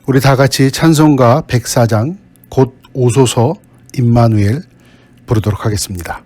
우리 다 같이 찬송가 104장 곧 오소서 임마누엘 부르도록 하겠습니다.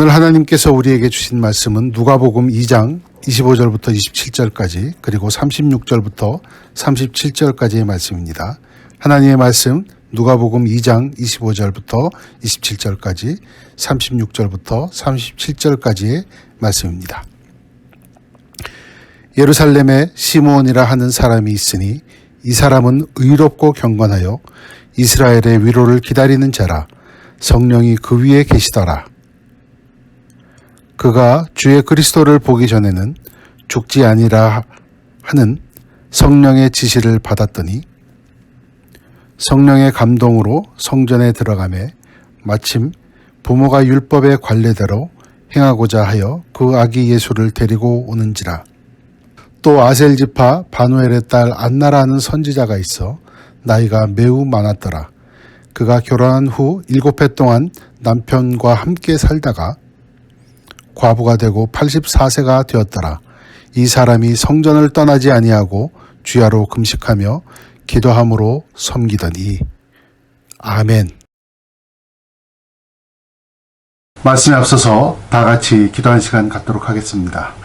오늘 하나님께서 우리에게 주신 말씀은 누가복음 2장 25절부터 27절까지 그리고 36절부터 37절까지의 말씀입니다. 하나님의 말씀 누가복음 2장 25절부터 27절까지 36절부터 37절까지의 말씀입니다. 예루살렘에 시므온이라 하는 사람이 있으니 이 사람은 의롭고 경건하여 이스라엘의 위로를 기다리는 자라. 성령이 그 위에 계시더라. 그가 주의 그리스도를 보기 전에는 죽지 아니라 하는 성령의 지시를 받았더니 성령의 감동으로 성전에 들어가매 마침 부모가 율법의 관례대로 행하고자 하여 그 아기 예수를 데리고 오는지라. 또 아셀지파 바누엘의 딸 안나라 하는 선지자가 있어 나이가 매우 많았더라. 그가 결혼한 후 7해 동안 남편과 함께 살다가 과부가 되고 84세가 되었더라. 이 사람이 성전을 떠나지 아니하고 주야로 금식하며 기도함으로 섬기더니. 아멘. 말씀에 앞서서 다 같이 기도하는 시간 갖도록 하겠습니다.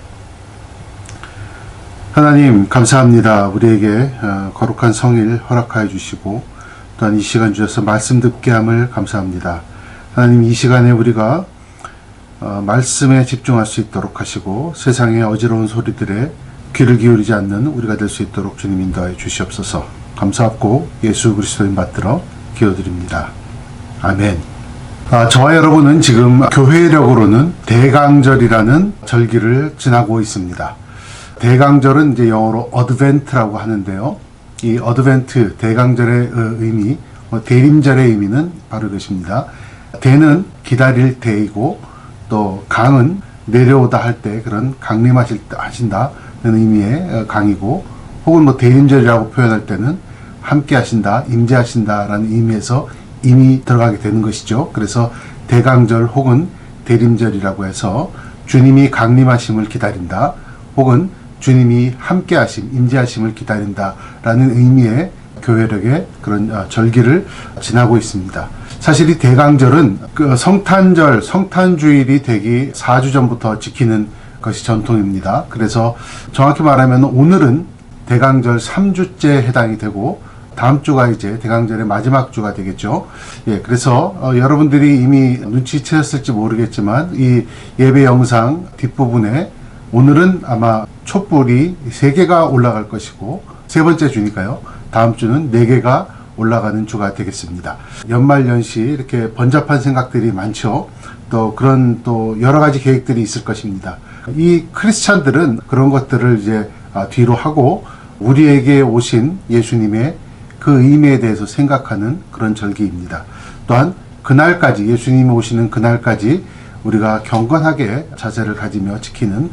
하나님 감사합니다. 우리에게 거룩한 성일 허락하여 주시고 또한 이 시간 주셔서 말씀 듣게 함을 감사합니다. 하나님 이 시간에 우리가 말씀에 집중할 수 있도록 하시고 세상의 어지러운 소리들에 귀를 기울이지 않는 우리가 될 수 있도록 주님 인도하여 주시옵소서. 감사하고 예수 그리스도인 받들어 기도드립니다. 아멘. 저와 여러분은 지금 교회력으로는 대강절이라는 절기를 지나고 있습니다. 대강절은 이제 영어로 어드벤트라고 하는데요. 이 어드벤트 대강절의 의미, 대림절의 의미는 바로 이것입니다. 대는 기다릴 대이고 또 강은 내려오다 할 때 그런 강림하신다는 의미의 강이고 혹은 대림절이라고 표현할 때는 함께 하신다, 임재하신다라는 의미에서 임이 들어가게 되는 것이죠. 그래서 대강절 혹은 대림절이라고 해서 주님이 강림하심을 기다린다 혹은 주님이 함께하심, 임재하심을 기다린다라는 의미의 교회력의 그런 절기를 지나고 있습니다. 사실 이 대강절은 성탄절, 성탄주일이 되기 4주 전부터 지키는 것이 전통입니다. 그래서 정확히 말하면 오늘은 대강절 3주째 해당이 되고 다음 주가 이제 대강절의 마지막 주가 되겠죠. 예, 그래서 여러분들이 이미 눈치채셨을지 모르겠지만 이 예배 영상 뒷부분에 오늘은 아마 촛불이 3개가 올라갈 것이고 세 번째 주니까요. 다음 주는 4개가 올라가는 주가 되겠습니다. 연말연시 이렇게 번잡한 생각들이 많죠. 또 그런 또 여러 가지 계획들이 있을 것입니다. 이 크리스찬들은 그런 것들을 이제 뒤로 하고 우리에게 오신 예수님의 그 의미에 대해서 생각하는 그런 절기입니다. 또한 그날까지 예수님이 오시는 그날까지 우리가 경건하게 자세를 가지며 지키는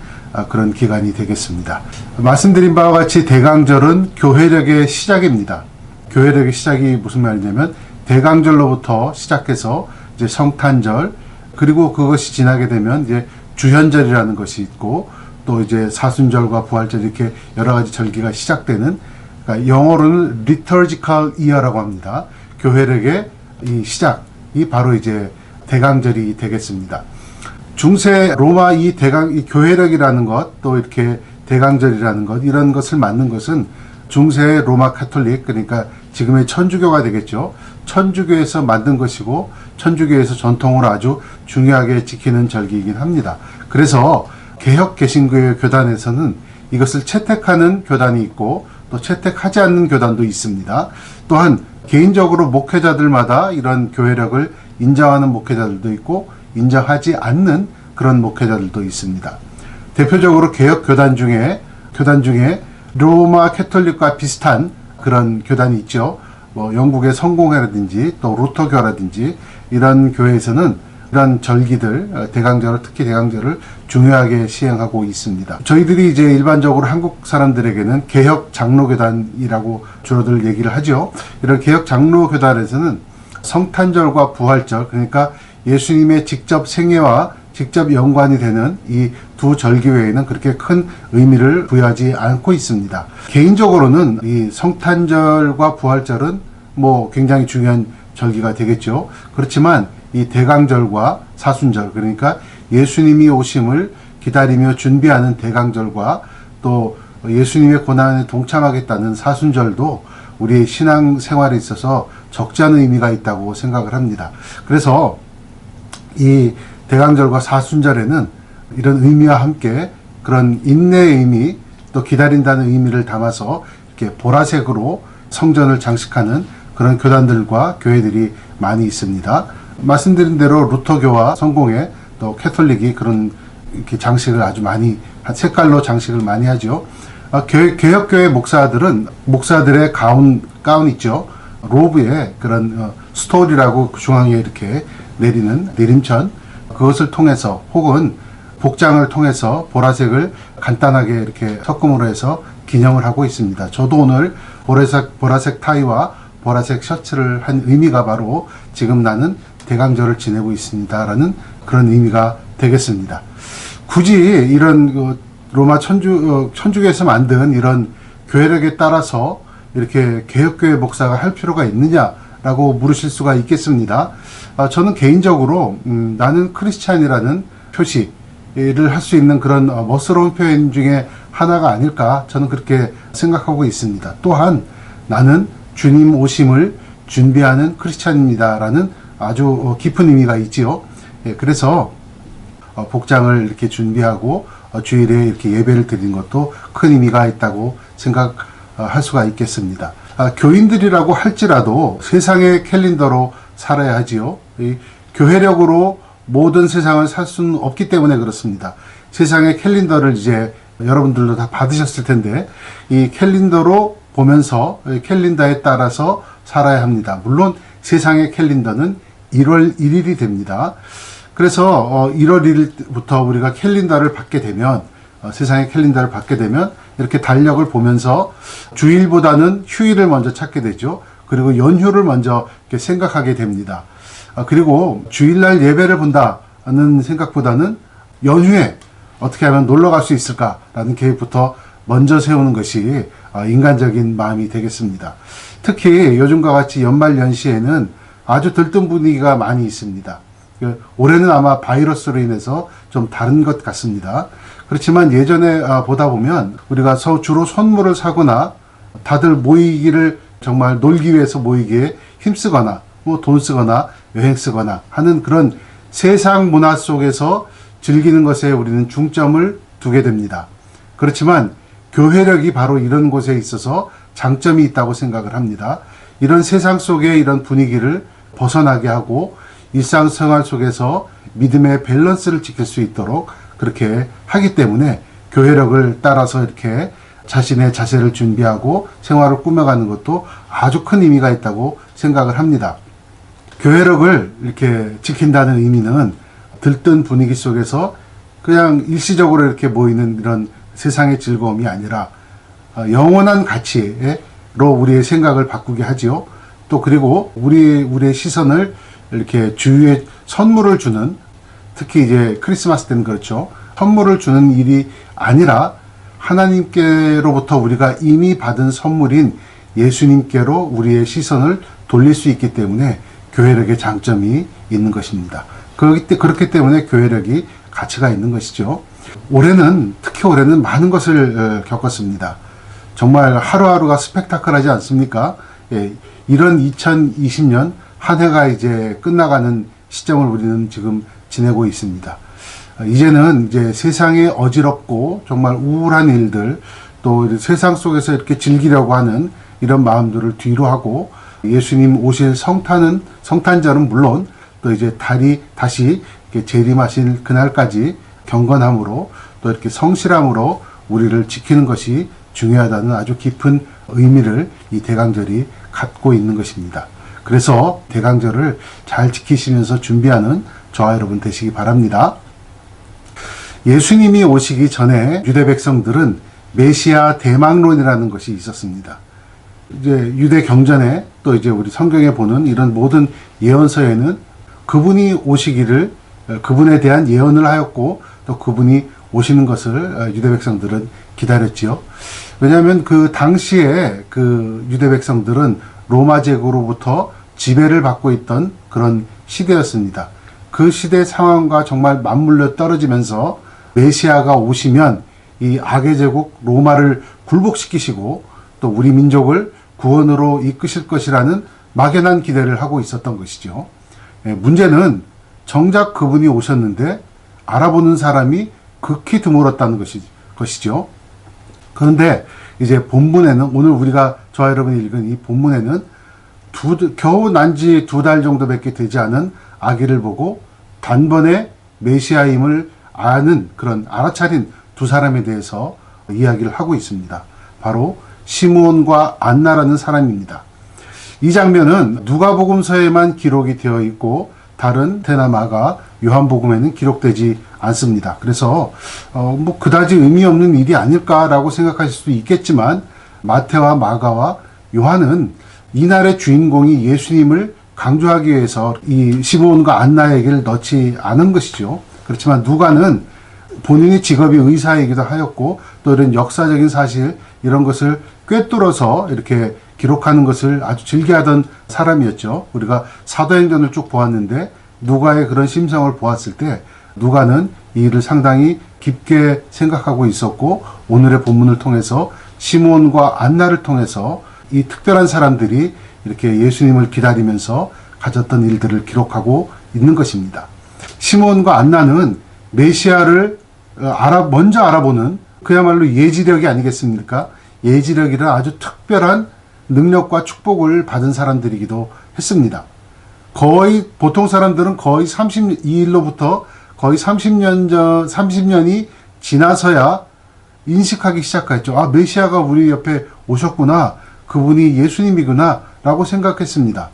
그런 기간이 되겠습니다. 말씀드린 바와 같이 대강절은 교회력의 시작입니다. 교회력의 시작이 무슨 말이냐면 대강절로부터 시작해서 이제 성탄절 그리고 그것이 지나게 되면 이제 주현절이라는 것이 있고 또 이제 사순절과 부활절 이렇게 여러 가지 절기가 시작되는 그러니까 영어로는 liturgical year라고 합니다. 교회력의 이 시작이 바로 이제 대강절이 되겠습니다. 중세 로마 이 교회력이라는 것, 또 이렇게 대강절이라는 것, 이런 것을 만든 것은 중세 로마 카톨릭, 그러니까 지금의 천주교가 되겠죠. 천주교에서 만든 것이고, 천주교에서 전통으로 아주 중요하게 지키는 절기이긴 합니다. 그래서 개혁 개신교회 교단에서는 이것을 채택하는 교단이 있고, 또 채택하지 않는 교단도 있습니다. 또한 개인적으로 목회자들마다 이런 교회력을 인정하는 목회자들도 있고 인정하지 않는 그런 목회자들도 있습니다. 대표적으로 개혁 교단 중에 로마 캐톨릭과 비슷한 그런 교단이 있죠. 영국의 성공회라든지 또 루터교라든지 이런 교회에서는 이런 절기들, 대강절을 특히 대강절을 중요하게 시행하고 있습니다. 저희들이 이제 일반적으로 한국 사람들에게는 개혁 장로교단이라고 주로들 얘기를 하죠. 이런 개혁 장로교단에서는 성탄절과 부활절, 그러니까 예수님의 직접 생애와 직접 연관이 되는 이 두 절기 외에는 그렇게 큰 의미를 부여하지 않고 있습니다. 개인적으로는 이 성탄절과 부활절은 굉장히 중요한 절기가 되겠죠. 그렇지만 이 대강절과 사순절, 그러니까 예수님이 오심을 기다리며 준비하는 대강절과 또 예수님의 고난에 동참하겠다는 사순절도 우리의 신앙 생활에 있어서 적지 않은 의미가 있다고 생각을 합니다. 그래서 이 대강절과 사순절에는 이런 의미와 함께 그런 인내의 의미, 또 기다린다는 의미를 담아서 이렇게 보라색으로 성전을 장식하는 그런 교단들과 교회들이 많이 있습니다. 말씀드린 대로 루터교와 성공회 또 캐톨릭이 그런 이렇게 장식을 아주 많이 색깔로 장식을 많이 하죠. 개혁교회 목사들은 목사들의 가운 있죠. 로브에 그런 스토리라고 중앙에 이렇게 내리는 내림천, 그것을 통해서 혹은 복장을 통해서 보라색을 간단하게 이렇게 섞음으로 해서 기념을 하고 있습니다. 저도 오늘 보라색 타이와 보라색 셔츠를 한 의미가 바로 지금 나는 대강절을 지내고 있습니다라는 그런 의미가 되겠습니다. 굳이 이런 로마 천주교에서 만든 이런 교회력에 따라서 이렇게 개혁교회 목사가 할 필요가 있느냐라고 물으실 수가 있겠습니다. 저는 개인적으로 나는 크리스찬이라는 표시를 할 수 있는 그런 멋스러운 표현 중에 하나가 아닐까 저는 그렇게 생각하고 있습니다. 또한 나는 주님 오심을 준비하는 크리스찬입니다라는 아주 깊은 의미가 있지요. 그래서 복장을 이렇게 준비하고 주일에 이렇게 예배를 드리는 것도 큰 의미가 있다고 생각할 수가 있겠습니다. 교인들이라고 할지라도 세상의 캘린더로 살아야 하지요. 교회력으로 모든 세상을 살 수는 없기 때문에 그렇습니다. 세상의 캘린더를 이제 여러분들도 다 받으셨을 텐데 이 캘린더로 보면서 캘린더에 따라서 살아야 합니다. 물론 세상의 캘린더는 1월 1일이 됩니다. 그래서 1월 1일부터 우리가 캘린더를 받게 되면 세상의 캘린더를 받게 되면 이렇게 달력을 보면서 주일보다는 휴일을 먼저 찾게 되죠. 그리고 연휴를 먼저 이렇게 생각하게 됩니다. 그리고 주일날 예배를 본다는 생각보다는 연휴에 어떻게 하면 놀러 갈 수 있을까라는 계획부터 먼저 세우는 것이 인간적인 마음이 되겠습니다. 특히 요즘과 같이 연말 연시에는 아주 들뜬 분위기가 많이 있습니다. 올해는 아마 바이러스로 인해서 좀 다른 것 같습니다. 그렇지만 예전에 보다 보면 우리가 주로 선물을 사거나 다들 모이기를 정말 놀기 위해서 모이기에 힘쓰거나 뭐 돈 쓰거나 여행 쓰거나 하는 그런 세상 문화 속에서 즐기는 것에 우리는 중점을 두게 됩니다. 그렇지만 교회력이 바로 이런 곳에 있어서 장점이 있다고 생각을 합니다. 이런 세상 속의 이런 분위기를 벗어나게 하고 일상생활 속에서 믿음의 밸런스를 지킬 수 있도록 그렇게 하기 때문에 교회력을 따라서 이렇게 자신의 자세를 준비하고 생활을 꾸며가는 것도 아주 큰 의미가 있다고 생각을 합니다. 교회력을 이렇게 지킨다는 의미는 들뜬 분위기 속에서 그냥 일시적으로 이렇게 모이는 이런 세상의 즐거움이 아니라 영원한 가치로 우리의 생각을 바꾸게 하지요. 또 그리고 우리의 시선을 이렇게 주위에 선물을 주는, 특히 이제 크리스마스 때는 그렇죠. 선물을 주는 일이 아니라 하나님께로부터 우리가 이미 받은 선물인 예수님께로 우리의 시선을 돌릴 수 있기 때문에 교회력의 장점이 있는 것입니다. 그렇기 때문에 교회력이 가치가 있는 것이죠. 특히 올해는 많은 것을 겪었습니다. 정말 하루하루가 스펙타클하지 않습니까? 이런 2020년 한 해가 이제 끝나가는 시점을 우리는 지금 지내고 있습니다. 이제는 이제 세상에 어지럽고 정말 우울한 일들, 또 세상 속에서 이렇게 즐기려고 하는 이런 마음들을 뒤로 하고 예수님 오실 성탄절은 물론 또 이제 달이 다시 이렇게 재림하실 그날까지 경건함으로 또 이렇게 성실함으로 우리를 지키는 것이 중요하다는 아주 깊은 의미를 이 대강절이 갖고 있는 것입니다. 그래서 대강절을 잘 지키시면서 준비하는 저와 여러분 되시기 바랍니다. 예수님이 오시기 전에 유대 백성들은 메시아 대망론이라는 것이 있었습니다. 이제 유대 경전에 또 이제 우리 성경에 보는 이런 모든 예언서에는 그분이 오시기를, 그분에 대한 예언을 하였고 또 그분이 오시는 것을 유대 백성들은 기다렸지요. 왜냐하면 그 당시에 그 유대 백성들은 로마 제국으로부터 지배를 받고 있던 그런 시대였습니다. 그 시대 상황과 정말 맞물려 떨어지면서 메시아가 오시면 이 악의 제국 로마를 굴복시키시고 또 우리 민족을 구원으로 이끄실 것이라는 막연한 기대를 하고 있었던 것이죠. 문제는 정작 그분이 오셨는데 알아보는 사람이 극히 드물었다는 것이죠. 그런데 이제 본문에는, 오늘 우리가 저와 여러분이 읽은 이 본문에는 겨우 난지 2달 정도밖에 되지 않은 아기를 보고 단번에 메시아임을 아는 그런 알아차린 두 사람에 대해서 이야기를 하고 있습니다. 바로 시므온과 안나라는 사람입니다. 이 장면은 누가복음서에만 기록이 되어 있고 다른 마태나 마가, 요한복음에는 기록되지 않습니다. 그래서 뭐 그다지 의미 없는 일이 아닐까라고 생각하실 수도 있겠지만 마태와 마가와 요한은 이날의 주인공이 예수님을 강조하기 위해서 이 시므온과 안나 얘기를 넣지 않은 것이죠. 그렇지만 누가는 본인의 직업이 의사이기도 하였고 또 이런 역사적인 사실 이런 것을 꿰뚫어서 이렇게 기록하는 것을 아주 즐겨하던 사람이었죠. 우리가 사도행전을 쭉 보았는데 누가의 그런 심성을 보았을 때 누가는 이 일을 상당히 깊게 생각하고 있었고, 오늘의 본문을 통해서 시므온과 안나를 통해서 이 특별한 사람들이 이렇게 예수님을 기다리면서 가졌던 일들을 기록하고 있는 것입니다. 시므온과 안나는 메시아를 먼저 알아보는 그야말로 예지력이 아니겠습니까? 예지력이란 아주 특별한 능력과 축복을 받은 사람들이기도 했습니다. 거의 보통 사람들은 거의 이 일로부터 거의 30년이 지나서야 인식하기 시작했죠. 아, 메시아가 우리 옆에 오셨구나. 그분이 예수님이구나. 라고 생각했습니다.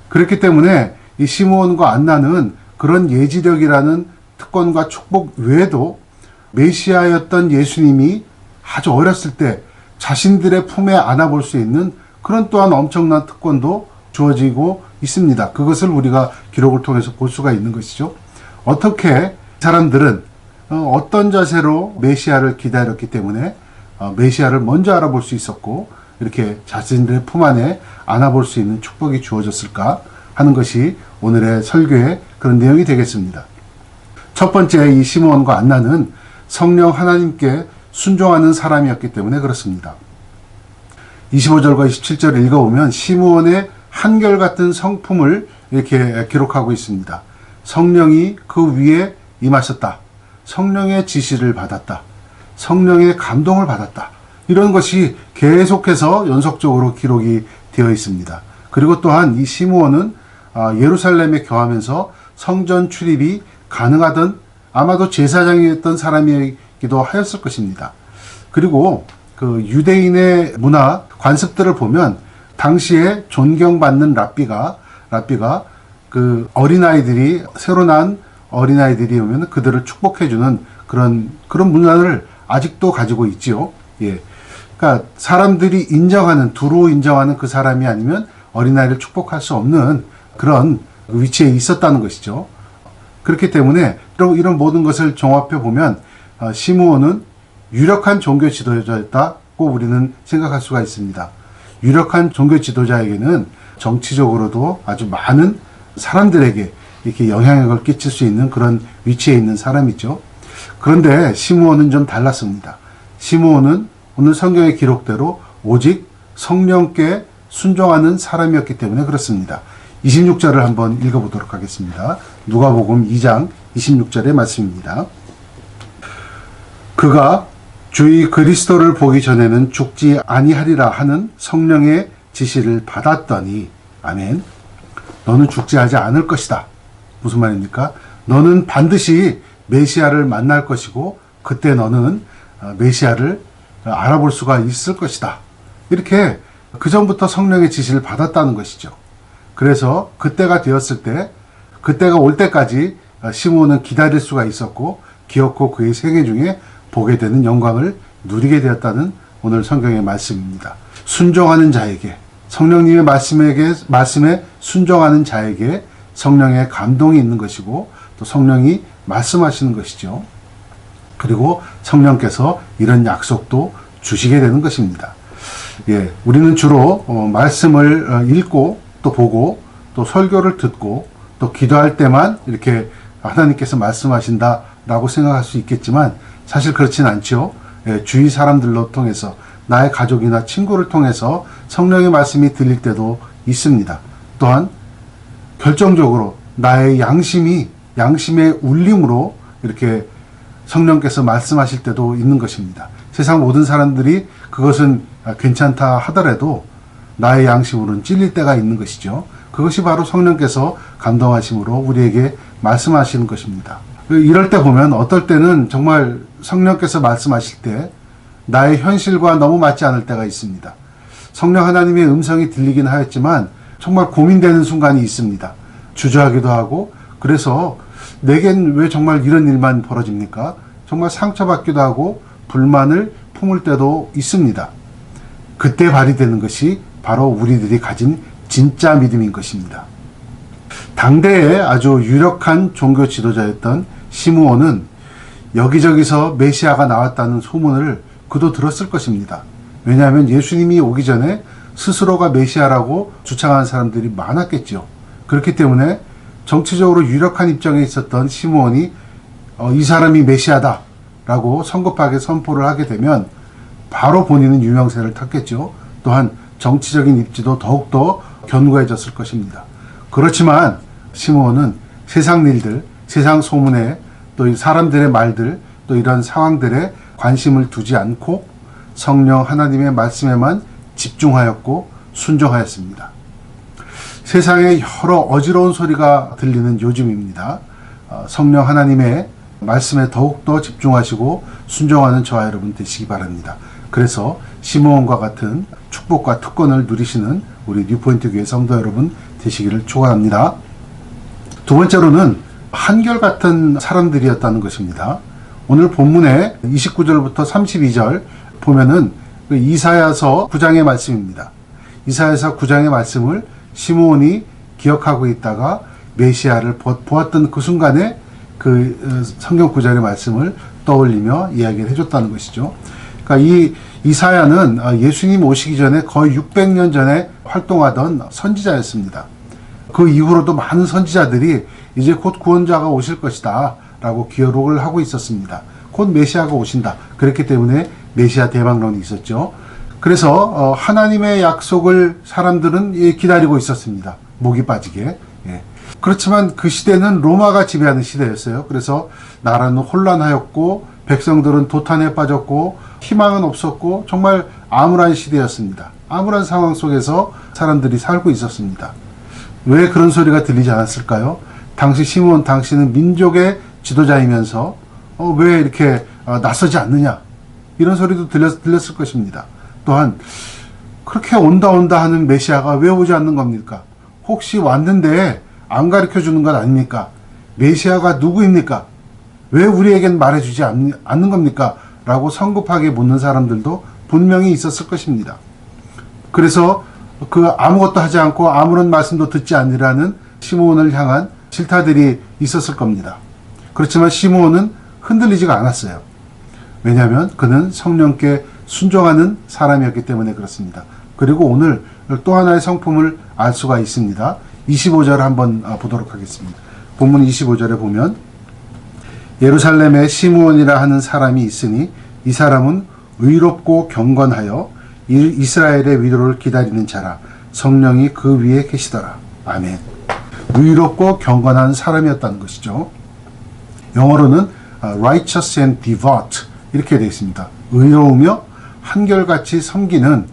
그렇기 때문에 이 시므온과 안나는 그런 예지력이라는 특권과 축복 외에도 메시아였던 예수님이 아주 어렸을 때 자신들의 품에 안아볼 수 있는 그런 또한 엄청난 특권도 주어지고 있습니다. 그것을 우리가 기록을 통해서 볼 수가 있는 것이죠. 어떻게 사람들은 어떤 자세로 메시아를 기다렸기 때문에 메시아를 먼저 알아볼 수 있었고 이렇게 자신들의 품 안에 안아볼 수 있는 축복이 주어졌을까 하는 것이 오늘의 설교의 그런 내용이 되겠습니다. 첫 번째, 이 시므온과 안나는 성령 하나님께 순종하는 사람이었기 때문에 그렇습니다. 25절과 27절을 읽어보면 시므온의 한결같은 성품을 이렇게 기록하고 있습니다. 성령이 그 위에 임하셨다. 성령의 지시를 받았다. 성령의 감동을 받았다. 이런 것이 계속해서 연속적으로 기록이 되어 있습니다. 그리고 또한 이 시므온은 예루살렘에 거하면서 성전 출입이 가능하던 아마도 제사장이었던 사람이기도 하였을 것입니다. 그리고 그 유대인의 문화 관습들을 보면 당시에 존경받는 랍비가 그 어린아이들이 새로 난 어린아이들이 오면 그들을 축복해주는 그런 문화를 아직도 가지고 있지요. 예. 그러니까 사람들이 두루 인정하는 그 사람이 아니면 어린아이를 축복할 수 없는 그런 위치에 있었다는 것이죠. 그렇기 때문에 이런 모든 것을 종합해 보면 시므온은 유력한 종교 지도자였다고 우리는 생각할 수가 있습니다. 유력한 종교 지도자에게는 정치적으로도 아주 많은 사람들에게 이렇게 영향력을 끼칠 수 있는 그런 위치에 있는 사람이죠. 그런데 시므온은 좀 달랐습니다. 시므온은 오늘 성경의 기록대로 오직 성령께 순종하는 사람이었기 때문에 그렇습니다. 26절을 한번 읽어보도록 하겠습니다. 누가복음 2장 26절의 말씀입니다. 그가 주의 그리스도를 보기 전에는 죽지 아니하리라 하는 성령의 지시를 받았더니 아멘. 너는 죽지 하지 않을 것이다. 무슨 말입니까? 너는 반드시 메시아를 만날 것이고 그때 너는 메시아를 알아볼 수가 있을 것이다. 이렇게 그 전부터 성령의 지시를 받았다는 것이죠. 그래서 그때가 되었을 때, 그때가 올 때까지 시므온은 기다릴 수가 있었고 기어코 그의 생애 중에 보게 되는 영광을 누리게 되었다는 오늘 성경의 말씀입니다. 순종하는 자에게, 성령님의 말씀에 순종하는 자에게 성령의 감동이 있는 것이고 또 성령이 말씀하시는 것이죠. 그리고 성령께서 이런 약속도 주시게 되는 것입니다. 예, 우리는 주로 말씀을 읽고 또 보고 또 설교를 듣고 또 기도할 때만 이렇게 하나님께서 말씀하신다라고 생각할 수 있겠지만 사실 그렇진 않죠. 예, 주위 사람들로 통해서 나의 가족이나 친구를 통해서 성령의 말씀이 들릴 때도 있습니다. 또한 결정적으로 나의 양심의 울림으로 이렇게 성령께서 말씀하실 때도 있는 것입니다. 세상 모든 사람들이 그것은 괜찮다 하더라도 나의 양심으로는 찔릴 때가 있는 것이죠. 그것이 바로 성령께서 감동하심으로 우리에게 말씀하시는 것입니다. 이럴 때 보면 어떨 때는 정말 성령께서 말씀하실 때 나의 현실과 너무 맞지 않을 때가 있습니다. 성령 하나님의 음성이 들리긴 하였지만 정말 고민되는 순간이 있습니다. 주저하기도 하고 그래서 내겐 왜 정말 이런 일만 벌어집니까? 정말 상처받기도 하고 불만을 품을 때도 있습니다. 그때 발휘되는 것이 바로 우리들이 가진 진짜 믿음인 것입니다. 당대에 아주 유력한 종교 지도자였던 시므온은 여기저기서 메시아가 나왔다는 소문을 그도 들었을 것입니다. 왜냐하면 예수님이 오기 전에 스스로가 메시아라고 주창하는 사람들이 많았겠죠. 그렇기 때문에 정치적으로 유력한 입장에 있었던 시므온이 이 사람이 메시아다라고 성급하게 선포를 하게 되면 바로 본인은 유명세를 탔겠죠. 또한 정치적인 입지도 더욱더 견고해졌을 것입니다. 그렇지만 시므온은 세상 일들, 세상 소문에 또 사람들의 말들, 또 이런 상황들에 관심을 두지 않고 성령 하나님의 말씀에만 집중하였고 순종하였습니다. 세상에 여러 어지러운 소리가 들리는 요즘입니다. 성령 하나님의 말씀에 더욱더 집중하시고 순종하는 저와 여러분 되시기 바랍니다. 그래서 시므온과 같은 축복과 특권을 누리시는 우리 뉴포인트 교회 성도 여러분 되시기를 축원합니다. 두 번째로는 한결같은 사람들이었다는 것입니다. 오늘 본문의 29절부터 32절 보면은 이사야서 9장의 말씀입니다. 이사야서 9장의 말씀을 시므온이 기억하고 있다가 메시아를 보았던 그 순간에 그 성경 구절의 말씀을 떠올리며 이야기를 해줬다는 것이죠. 그러니까 이 이사야는 예수님 오시기 전에 거의 600년 전에 활동하던 선지자였습니다. 그 이후로도 많은 선지자들이 이제 곧 구원자가 오실 것이다 라고 기록을 하고 있었습니다. 곧 메시아가 오신다. 그렇기 때문에 메시아 대망론이 있었죠. 그래서 하나님의 약속을 사람들은 기다리고 있었습니다. 목이 빠지게. 그렇지만 그 시대는 로마가 지배하는 시대였어요. 그래서 나라는 혼란하였고 백성들은 도탄에 빠졌고 희망은 없었고 정말 암울한 시대였습니다. 암울한 상황 속에서 사람들이 살고 있었습니다. 왜 그런 소리가 들리지 않았을까요? 당시 시므온 당신은 민족의 지도자이면서 왜 이렇게 나서지 않느냐 이런 소리도 들렸을 것입니다. 또한 그렇게 온다 하는 메시아가 왜 오지 않는 겁니까? 혹시 왔는데 안 가르쳐 주는 것 아닙니까? 메시아가 누구입니까? 왜 우리에겐 말해주지 않는 겁니까? 라고 성급하게 묻는 사람들도 분명히 있었을 것입니다. 그래서 그 아무것도 하지 않고 아무런 말씀도 듣지 않으라는 시므온을 향한 질타들이 있었을 겁니다. 그렇지만 시므온은 흔들리지가 않았어요. 왜냐하면 그는 성령께 순종하는 사람이었기 때문에 그렇습니다. 그리고 오늘 또 하나의 성품을 알 수가 있습니다. 25절 한번 보도록 하겠습니다. 본문 25절에 보면 예루살렘에 시므온이라 하는 사람이 있으니 이 사람은 의롭고 경건하여 이스라엘의 위로를 기다리는 자라. 성령이 그 위에 계시더라. 아멘. 의롭고 경건한 사람이었다는 것이죠. 영어로는 righteous and devout 이렇게 되어 있습니다. 의로우며 한결같이 섬기는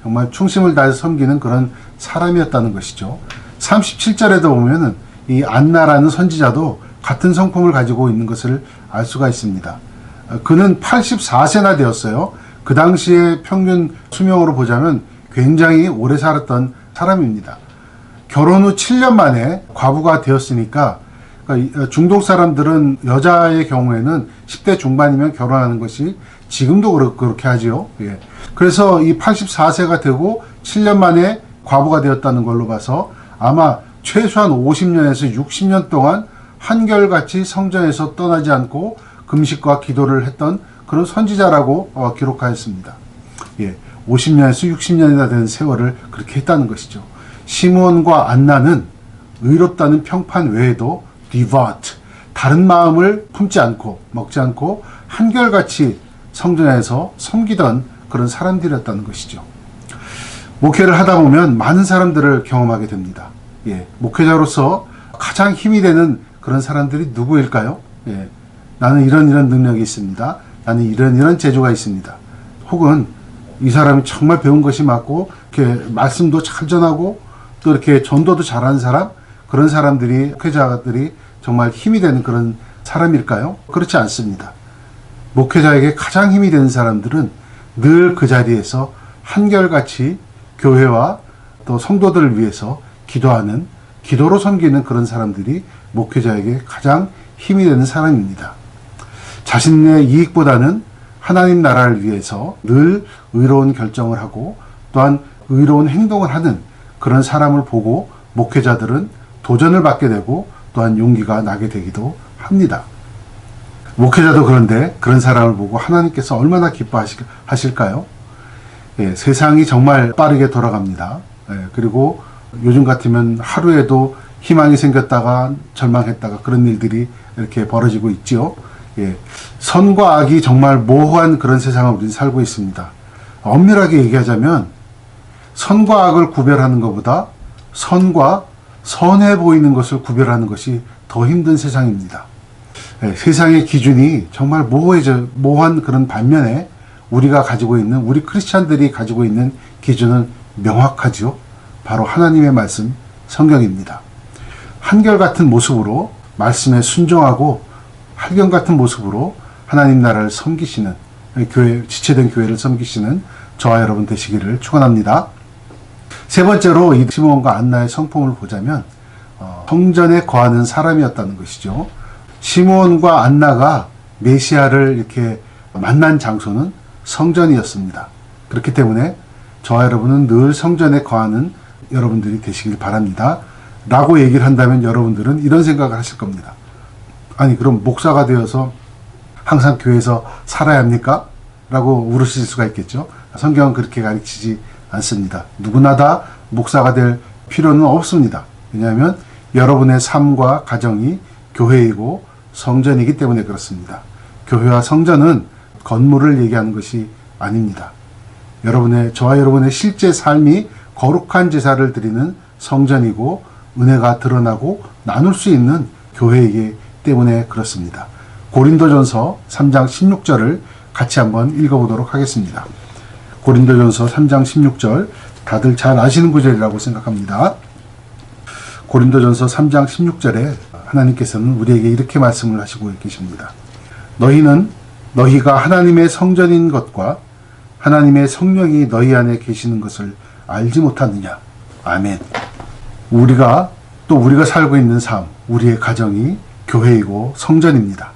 정말 충심을 다해서 섬기는 그런 사람이었다는 것이죠. 37절에도 보면은 이 안나라는 선지자도 같은 성품을 가지고 있는 것을 알 수가 있습니다. 그는 84세나 되었어요. 그 당시의 평균 수명으로 보자면 굉장히 오래 살았던 사람입니다. 결혼 후 7년 만에 과부가 되었으니까 중동 사람들은 여자의 경우에는 10대 중반이면 결혼하는 것이 지금도 그렇게 하지요. 그래서 이 84세가 되고 7년 만에 과부가 되었다는 걸로 봐서 아마 최소한 50년에서 60년 동안 한결같이 성전에서 떠나지 않고 금식과 기도를 했던 그런 선지자라고 기록하였습니다. 50년에서 60년이나 되는 세월을 그렇게 했다는 것이죠. 시므온과 안나는 의롭다는 평판 외에도 devout, 다른 마음을 품지 않고 먹지 않고 한결같이 성전에서 섬기던 그런 사람들이었다는 것이죠. 목회를 하다 보면 많은 사람들을 경험하게 됩니다. 목회자로서 가장 힘이 되는 그런 사람들이 누구일까요? 나는 이런 능력이 있습니다. 나는 이런 재주가 있습니다. 혹은 이 사람이 정말 배운 것이 많고 이렇게 말씀도 잘 전하고 또 이렇게 전도도 잘하는 사람, 그런 사람들이 목회자들이 정말 힘이 되는 그런 사람일까요? 그렇지 않습니다. 목회자에게 가장 힘이 되는 사람들은 늘 그 자리에서 한결같이 교회와 또 성도들을 위해서 기도하는, 기도로 섬기는 그런 사람들이 목회자에게 가장 힘이 되는 사람입니다. 자신의 이익보다는 하나님 나라를 위해서 늘 의로운 결정을 하고 또한 의로운 행동을 하는 그런 사람을 보고 목회자들은 도전을 받게 되고 또한 용기가 나게 되기도 합니다. 목회자도 그런데 그런 사람을 보고 하나님께서 얼마나 기뻐하실까요? 세상이 정말 빠르게 돌아갑니다. 그리고 요즘 같으면 하루에도 희망이 생겼다가 절망했다가 그런 일들이 이렇게 벌어지고 있지요. 예, 선과 악이 정말 모호한 그런 세상을 우리는 살고 있습니다. 엄밀하게 얘기하자면 선과 악을 구별하는 것보다 선과 선해 보이는 것을 구별하는 것이 더 힘든 세상입니다. 예, 세상의 기준이 정말 모호한 그런 반면에 우리가 가지고 있는, 우리 크리스찬들이 가지고 있는 기준은 명확하지요. 바로 하나님의 말씀, 성경입니다. 한결같은 모습으로 말씀에 순종하고 한결같은 모습으로 하나님 나라를 섬기시는 교회, 지체된 교회를 섬기시는 저와 여러분 되시기를 축원합니다. 세 번째로 이 시므온과 안나의 성품을 보자면 성전에 거하는 사람이었다는 것이죠. 시므온과 안나가 메시아를 이렇게 만난 장소는 성전이었습니다. 그렇기 때문에 저와 여러분은 늘 성전에 거하는 여러분들이 되시길 바랍니다. 라고 얘기를 한다면 여러분들은 이런 생각을 하실 겁니다. 아니, 그럼 목사가 되어서 항상 교회에서 살아야 합니까? 라고 물으실 수가 있겠죠. 성경은 그렇게 가르치지 않습니다. 누구나 다 목사가 될 필요는 없습니다. 왜냐하면 여러분의 삶과 가정이 교회이고 성전이기 때문에 그렇습니다. 교회와 성전은 건물을 얘기하는 것이 아닙니다. 저와 여러분의 실제 삶이 거룩한 제사를 드리는 성전이고 은혜가 드러나고 나눌 수 있는 교회이기 때문에 그렇습니다. 고린도전서 3장 16절을 같이 한번 읽어보도록 하겠습니다. 고린도전서 3장 16절, 다들 잘 아시는 구절이라고 생각합니다. 고린도전서 3장 16절에 하나님께서는 우리에게 이렇게 말씀을 하시고 계십니다. 너희가 하나님의 성전인 것과 하나님의 성령이 너희 안에 계시는 것을 알지 못하느냐. 아멘. 우리가 살고 있는 삶, 우리의 가정이 교회이고 성전입니다.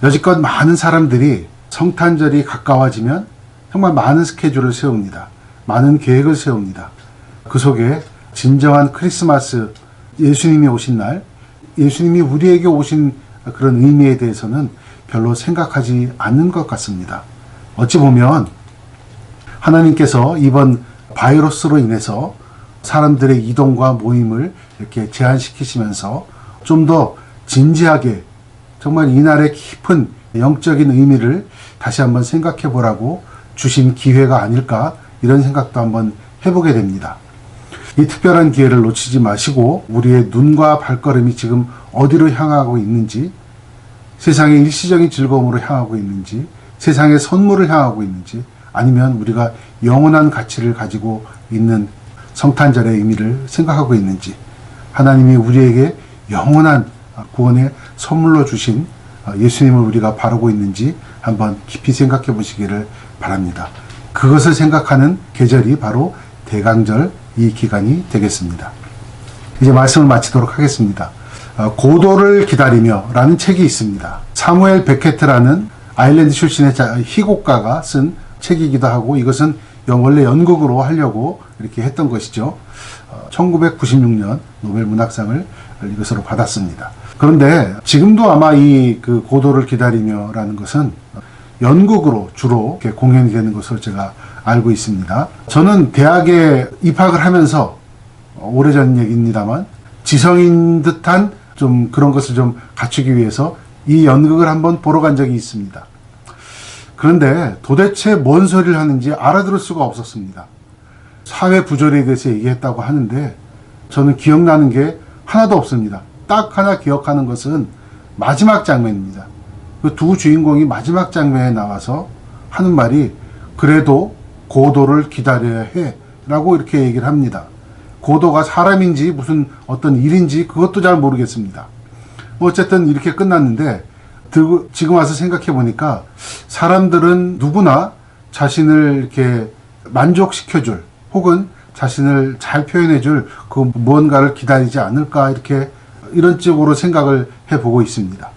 여지껏 많은 사람들이 성탄절이 가까워지면 정말 많은 스케줄을 세웁니다. 많은 계획을 세웁니다. 그 속에 진정한 크리스마스, 예수님이 오신 날, 예수님이 우리에게 오신 그런 의미에 대해서는 별로 생각하지 않는 것 같습니다. 어찌 보면 하나님께서 이번 바이러스로 인해서 사람들의 이동과 모임을 이렇게 제한시키시면서 좀 더 진지하게 정말 이날의 깊은 영적인 의미를 다시 한번 생각해 보라고 주신 기회가 아닐까, 이런 생각도 한번 해보게 됩니다. 이 특별한 기회를 놓치지 마시고 우리의 눈과 발걸음이 지금 어디로 향하고 있는지, 세상의 일시적인 즐거움으로 향하고 있는지, 세상의 선물을 향하고 있는지, 아니면 우리가 영원한 가치를 가지고 있는 성탄절의 의미를 생각하고 있는지, 하나님이 우리에게 영원한 구원의 선물로 주신 예수님을 우리가 바르고 있는지 한번 깊이 생각해 보시기를 바랍니다. 그것을 생각하는 계절이 바로 대강절, 이 기간이 되겠습니다. 이제 말씀을 마치도록 하겠습니다. 고도를 기다리며 라는 책이 있습니다. 사무엘 베케트라는 아일랜드 출신의 희곡가가 쓴 책이기도 하고, 이것은 원래 연극으로 하려고 이렇게 했던 것이죠. 1996년 노벨 문학상을 이것으로 받았습니다. 그런데 지금도 아마 이 고도를 기다리며라는 것은 연극으로 주로 이렇게 공연이 되는 것으로 제가 알고 있습니다. 저는 대학에 입학을 하면서 오래전 얘기입니다만 지성인 듯한 좀 그런 것을 좀 갖추기 위해서 이 연극을 한번 보러 간 적이 있습니다. 그런데 도대체 뭔 소리를 하는지 알아들을 수가 없었습니다. 사회 부조리에 대해서 얘기했다고 하는데 저는 기억나는 게 하나도 없습니다. 딱 하나 기억하는 것은 마지막 장면입니다. 그 두 주인공이 마지막 장면에 나와서 하는 말이 그래도 고도를 기다려야 해 라고 이렇게 얘기를 합니다. 고도가 사람인지 무슨 어떤 일인지 그것도 잘 모르겠습니다. 어쨌든 이렇게 끝났는데 지금 와서 생각해 보니까 사람들은 누구나 자신을 이렇게 만족시켜줄 혹은 자신을 잘 표현해줄 그 무언가를 기다리지 않을까, 이런 쪽으로 생각을 해보고 있습니다.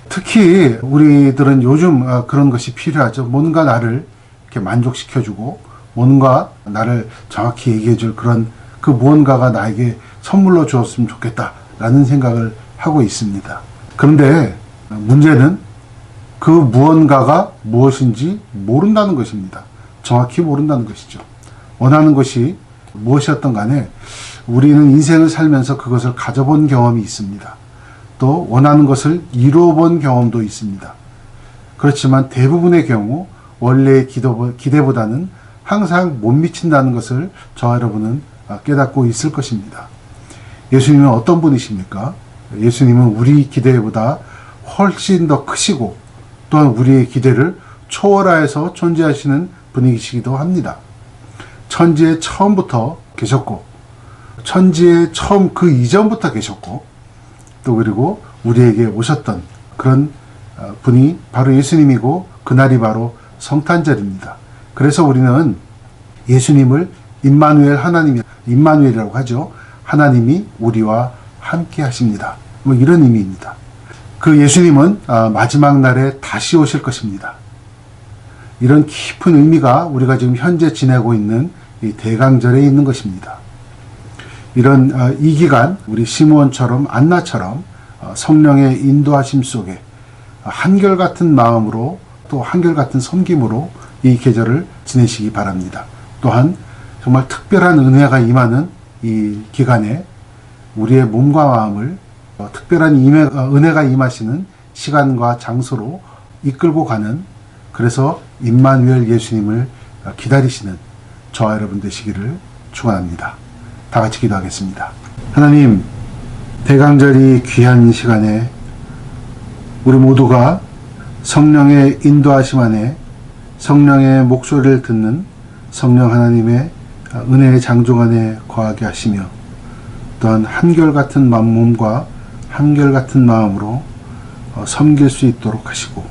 특히 우리들은 요즘 그런 것이 필요하죠. 뭔가 나를 이렇게 만족시켜주고 뭔가 나를 정확히 얘기해줄 그런 그 무언가가 나에게 선물로 주었으면 좋겠다라는 생각을 하고 있습니다. 그런데 문제는 그 무언가가 무엇인지 모른다는 것입니다. 정확히 모른다는 것이죠. 원하는 것이 무엇이었던 간에 우리는 인생을 살면서 그것을 가져본 경험이 있습니다. 또 원하는 것을 이루어 본 경험도 있습니다. 그렇지만 대부분의 경우 원래의 기대보다는 항상 못 미친다는 것을 저와 여러분은 깨닫고 있을 것입니다. 예수님은 어떤 분이십니까? 예수님은 우리 기대보다 훨씬 더 크시고 또한 우리의 기대를 초월하여서 존재하시는 분이시기도 합니다. 천지에 처음부터 계셨고 천지에 처음 그 이전부터 계셨고 또 그리고 우리에게 오셨던 그런 분이 바로 예수님이고 그날이 바로 성탄절입니다. 그래서 우리는 예수님을 임마누엘 임마누엘이라고 하죠. 하나님이 우리와 함께 하십니다. 뭐 이런 의미입니다. 그 예수님은 마지막 날에 다시 오실 것입니다. 이런 깊은 의미가 우리가 지금 현재 지내고 있는 이 대강절에 있는 것입니다. 이런 이 기간 우리 시므온처럼 안나처럼 성령의 인도하심 속에 한결같은 마음으로 또 한결같은 섬김으로 이 계절을 지내시기 바랍니다. 또한 정말 특별한 은혜가 임하는 이 기간에 우리의 몸과 마음을 특별한 은혜가 임하시는 시간과 장소로 이끌고 가는, 그래서 임마누엘 예수님을 기다리시는 저와 여러분 되시기를 축원합니다. 다 같이 기도하겠습니다. 하나님, 대강절이 귀한 시간에 우리 모두가 성령의 인도하심 안에 성령의 목소리를 듣는 성령 하나님의 은혜의 장종 안에 거하게 하시며 또한 한결같은 몸과 한결같은 마음으로 섬길 수 있도록 하시고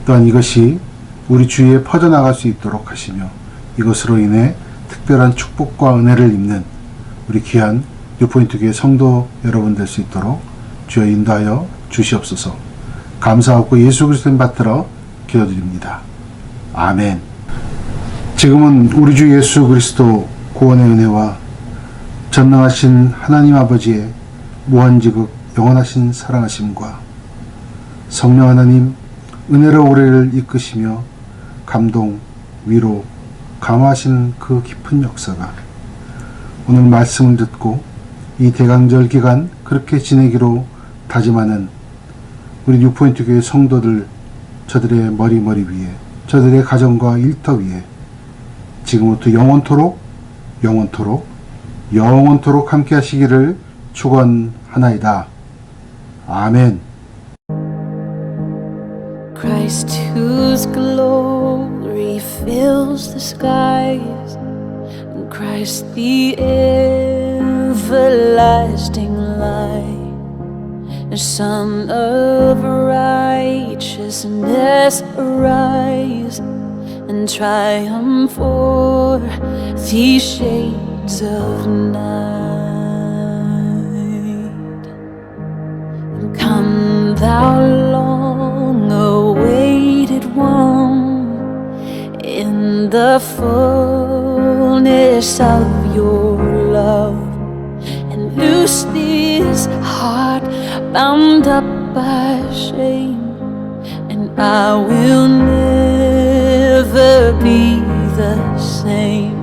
또한 이것이 우리 주위에 퍼져나갈 수 있도록 하시며 이것으로 인해 특별한 축복과 은혜를 입는 우리 귀한 뉴포인트 교회 성도 여러분 될 수 있도록 주여 인도하여 주시옵소서. 감사하고 예수 그리스도님 받들어 기도드립니다. 아멘. 지금은 우리 주 예수 그리스도 구원의 은혜와 전능하신 하나님 아버지의 무한지극 영원하신 사랑하심과 성령 하나님 은혜로 우리를 이끄시며 감동, 위로, 감화하시는 그 깊은 역사가 오늘 말씀을 듣고 이 대강절 기간 그렇게 지내기로 다짐하는 우리 뉴포인트 교회 성도들, 저들의 머리 위에, 저들의 가정과 일터 위에 지금부터 영원토록 함께 하시기를 축원하나이다. 아멘. Christ whose glory fills the skies, and Christ the everlasting light, the Son of righteousness, arise and triumph o'er these shades of night. And come thou long-awaited one, in the fullness of your love, and loose this heart bound up by shame, and I will never be the same.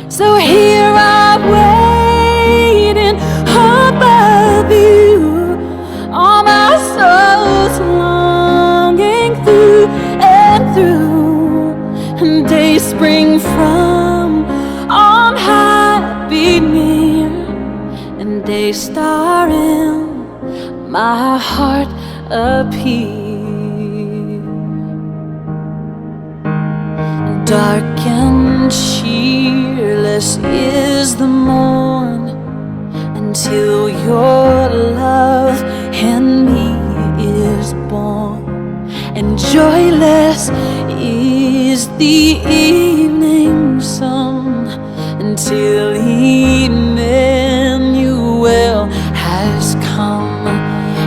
So here I'm waiting above you, all my soul's longing through and through, and days spring from on high be near, and day star in my heart appear. Dark and cheerless is the morn, until your love in me is born, and joyless is the evening sun, until Emmanuel has come.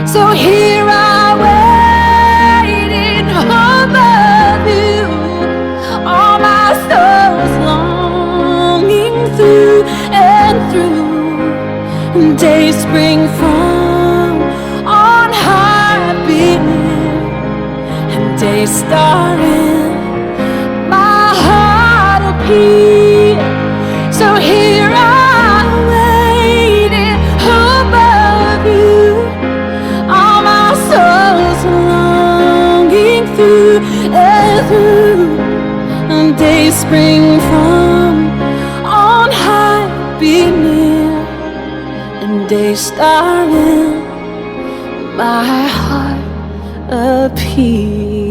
So here I waiting above you, all my soul's longing through and through, days spring from on high beneath, and days star in my heart appear. So here I'm waiting above you, through, and day spring from on high be near, and day star in my heart appear.